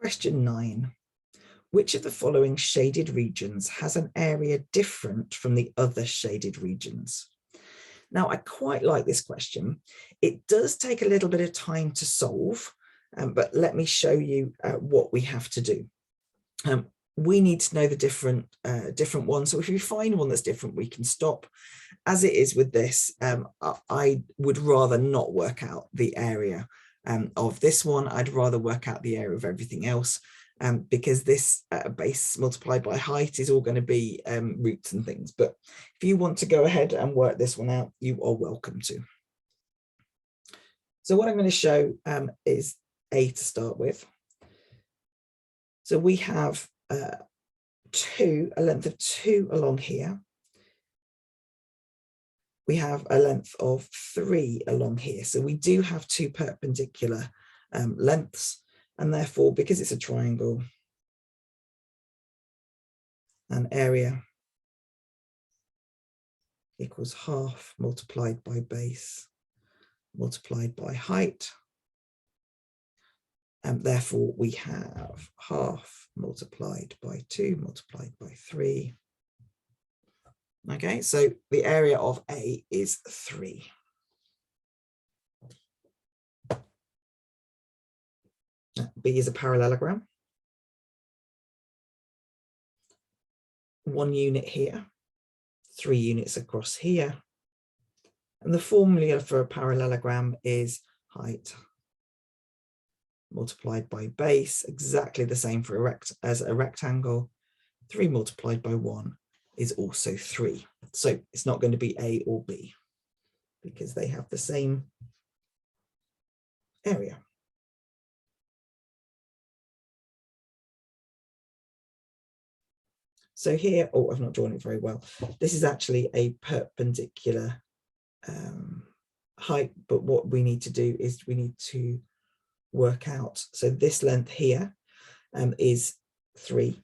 Question 9. Which of the following shaded regions has an area different from the other shaded regions? Now, I quite like this question. It does take a little bit of time to solve, but let me show you what we have to do. We need to know the different ones. So if you find one that's different, we can stop. As it is with this, I would rather not work out the area of this one. I'd rather work out the area of everything else. Because this base multiplied by height is all going to be roots and things. But if you want to go ahead and work this one out, you are welcome to. So what I'm going to show is A to start with. So we have a length of 2 along here. We have a length of 3 along here. So we do have 2 perpendicular lengths. And therefore, because it's a triangle, an area equals half multiplied by base multiplied by height. And therefore, we have half multiplied by 2 multiplied by 3. Okay, so the area of A is 3. B is a parallelogram. 1 unit here, 3 units across here. And the formula for a parallelogram is height multiplied by base, exactly the same for as a rectangle. 3 multiplied by 1 is also 3. So it's not going to be A or B because they have the same area. So here, oh, I've not drawn it very well. This is actually a perpendicular height, but what we need to do is we need to work out. So this length here is 3,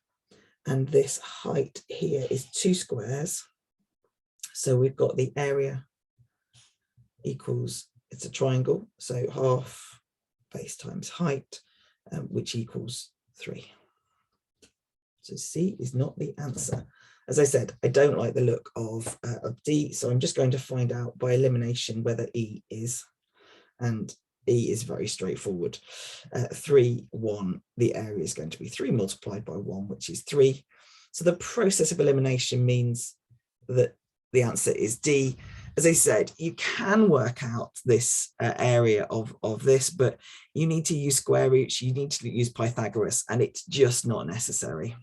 and this height here is 2 squares. So we've got the area equals, it's a triangle, so half base times height, which equals 3. So C is not the answer. As I said, I don't like the look of D, so I'm just going to find out by elimination whether E is. And E is very straightforward. 3, 1, the area is going to be 3 multiplied by 1, which is 3. So the process of elimination means that the answer is D. As I said, you can work out this area of this, but you need to use square roots, you need to use Pythagoras, and it's just not necessary.